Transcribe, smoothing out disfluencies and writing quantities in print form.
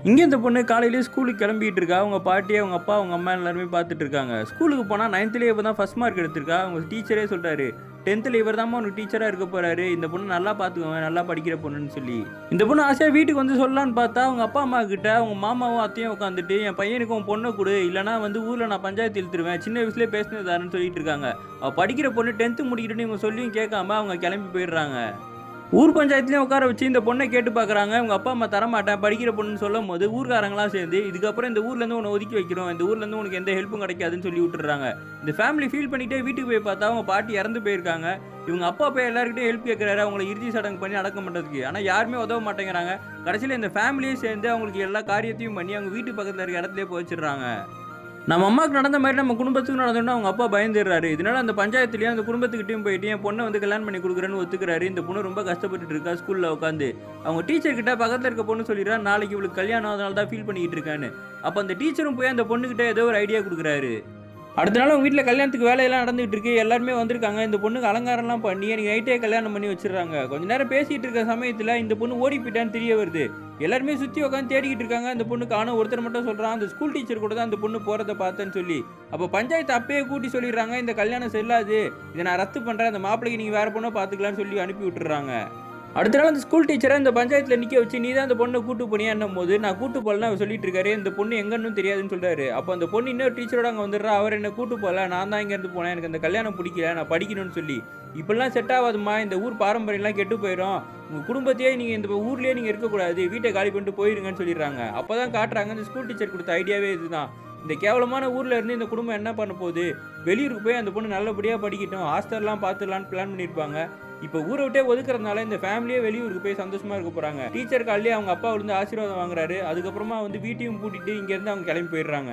இங்கே இந்த பொண்ணு காலையிலேயே ஸ்கூலுக்கு கிளம்பிட்டு இருக்கா. அவங்க பாட்டி, அவங்க அப்பா, அவங்க அம்மா எல்லாருமே பார்த்துட்டு இருக்காங்க. ஸ்கூலுக்கு போனால் 9த்லேயே இப்போ தான் ஃபஸ்ட் மார்க் எடுத்திருக்கா. அவங்க டீச்சரே சொல்கிறாரு, 10த்தில் இவர் தான் உனக்கு டீச்சராக இருக்க போகிறாரு, இந்த பொண்ணு நல்லா பார்த்துக்குவேன், நல்லா படிக்கிற பொண்ணுன்னு சொல்லி. இந்த பொண்ணு ஆசையாக வீட்டுக்கு வந்து சொல்லலான்னு பார்த்தா அவங்க அப்பா அம்மா கிட்ட அவங்க மாமாவும் அத்தையும் உட்காந்துட்டு என் பையனுக்கு உன் பொண்ணை கொடு, இல்லைனா வந்து ஊரில் நான் பஞ்சாயத்து இழுத்துருவேன், சின்ன வயசுலேயே பேசினதாருன்னு சொல்லிட்டு இருக்காங்க. அவள் படிக்கிற பொண்ணு 10th முடிக்கிட்டுன்னு இவங்க சொல்லியும் கேட்காம அவங்க கிளம்பி போயிடுறாங்க. ஊர் பஞ்சாயத்துலேயும் உட்கார வச்சு இந்த பொண்ணை கேட்டு பார்க்குறாங்க. அவங்க அப்பா அம்மா தரமாட்டேன் படிக்கிற பொண்ணுன்னு சொல்லும் போது ஊர்காரங்களாம் சேர்ந்து இதுக்கப்புறம் இந்த ஊர்லேருந்து உன்னை ஒதுக்கி வைக்கிறோம், இந்த ஊர்லேருந்து உனக்கு எந்த ஹெல்ப்பும் கிடைக்காதுன்னு சொல்லி விட்டுறாங்க. இந்த ஃபேமிலி ஃபீல் பண்ணிகிட்டே வீட்டுக்கு போய் பார்த்தா அவங்க பாட்டி இறந்து போயிருக்காங்க. இவங்க அப்பா போய் எல்லாருக்கிட்டையும் ஹெல்ப் கேட்குறாரு அவங்கள இறுதி சடங்கு பண்ணி அடக்கம் பண்ணுறதுக்கு. ஆனால் யாருமே உதவ மாட்டேங்கிறாங்க. கடைசியில் இந்த ஃபேமிலியே சேர்ந்து அவங்களுக்கு எல்லா காரியத்தையும் பண்ணி அவங்க வீட்டு பக்கத்தில் இருக்க இடத்துலேயே போயிச்சிடுறாங்க. நம்ம அம்மாவுக்கு நடந்த மாதிரி நம்ம குடும்பத்துக்கு நடந்தோன்னா அவங்க அப்பா பயந்துடுறாரு. இதனால அந்த பஞ்சாயத்துலேயும் அந்த குடும்பத்துக்கிட்டையும் போயிட்டு என் பொண்ணை வந்து கல்யாணம் பண்ணி கொடுக்குறேன்னு ஒத்துக்கிறாரு. இந்த பொண்ணு ரொம்ப கஷ்டப்பட்டு இருக்கா ஸ்கூலில் உட்காந்து. அவங்க டீச்சர்கிட்ட பக்கத்தில் இருக்க பொண்ணு சொல்லிடுறா நாளைக்கு இவளுக்கு கல்யாணம் அதனால தான் ஃபீல் பண்ணிக்கிட்டு இருக்கான்னு. அப்போ அந்த டீச்சரும் போய் அந்த பொண்ணுக்கிட்ட ஏதோ ஒரு ஐடியா கொடுக்குறாரு. அடுத்த நாள் அவங்க வீட்டில் கல்யாணத்துக்கு வேலையெல்லாம் நடந்துகிட்டு இருக்கு. எல்லாருமே வந்திருக்காங்க. இந்த பொண்ணுக்கு அலங்காரம்லாம் பண்ணி எனக்கு நைட்டே கல்யாணம் பண்ணி வச்சிடறாங்க. கொஞ்ச நேரம் பேசிகிட்டு இருக்க சமயத்தில் இந்த பொண்ணு ஓடி போயிட்டான்னு தெரிய வருது. எல்லாருமே சுற்றி உட்காந்து தேடிக்கிட்டு இருக்காங்க. அந்த பொண்ணுக்கு ஆனால் ஒருத்தர் மட்டும் சொல்கிறான் அந்த ஸ்கூல் டீச்சர் கூட தான் அந்த பொண்ணு போகிறத பார்த்தேன்னு சொல்லி. அப்போ பஞ்சாயத்து அப்பயே கூட்டி சொல்லிடுறாங்க இந்த கல்யாணம் செல்லாது, இதை நான் ரத்து பண்ணுறேன், அந்த மாப்பிள்ளைக்கு நீங்கள் வேறு பொண்ணை பார்த்துக்கலான்னு சொல்லி அனுப்பி விட்டுறாங்க. அடுத்த நாள் அந்த ஸ்கூல் டீச்சரை இந்த பஞ்சாயத்தில் நிற்க வச்சு நீ தான் அந்த பொண்ணை கூட்டு போனியா என்னும் போது நான் கூட்டு போகலன்னு அவர் சொல்லிட்டு இருக்காரு. இந்த பொண்ணு எங்கன்னு தெரியாதுன்னு சொல்கிறாரு. அப்போ அந்த பொண்ணு இன்னொரு டீச்சரோட அங்கே வந்துடுறா. அவர் என்ன கூட்டு போகல, நான் தான் இங்கேருந்து போனேன், எனக்கு அந்த கல்யாணம் பிடிக்கல, நான் படிக்கணும்னு சொல்லி. இப்படிலாம் செட் ஆகாதுமா, இந்த ஊர் பாரம்பரியம்லாம் கெட்டு போயிடும், உங்கள் குடும்பத்தையே நீங்கள் இந்த ஊர்லேயே நீங்கள் இருக்கக்கூடாது, வீட்டை காலி பண்ணிட்டு போயிருங்கன்னு சொல்லிடுறாங்க. அப்போ தான் காட்டுறாங்க இந்த ஸ்கூல் டீச்சர் கொடுத்த ஐடியாவே இதுதான். இந்த கேவலமான ஊரில் இருந்து இந்த குடும்பம் என்ன பண்ண போகுது, வெளியூருக்கு போய் அந்த பொண்ணு நல்லபடியாக படிக்கட்டும், ஹாஸ்டல்லாம் பார்த்துடலான்னு பிளான் பண்ணியிருப்பாங்க. இப்போ ஊரை விட்டே ஒதுக்குறதுனால இந்த ஃபேமிலியே வெளியூருக்கு போய் சந்தோஷமாக இருக்க போகிறாங்க. டீச்சர் காலையிலே அவங்க அப்பா விழுந்து ஆசீர்வாதம் வாங்குறாரு. அதுக்கப்புறமா வந்து வீட்டையும் கூட்டிகிட்டு இங்கேருந்து அவங்க கிளம்பி போயிடுறாங்க.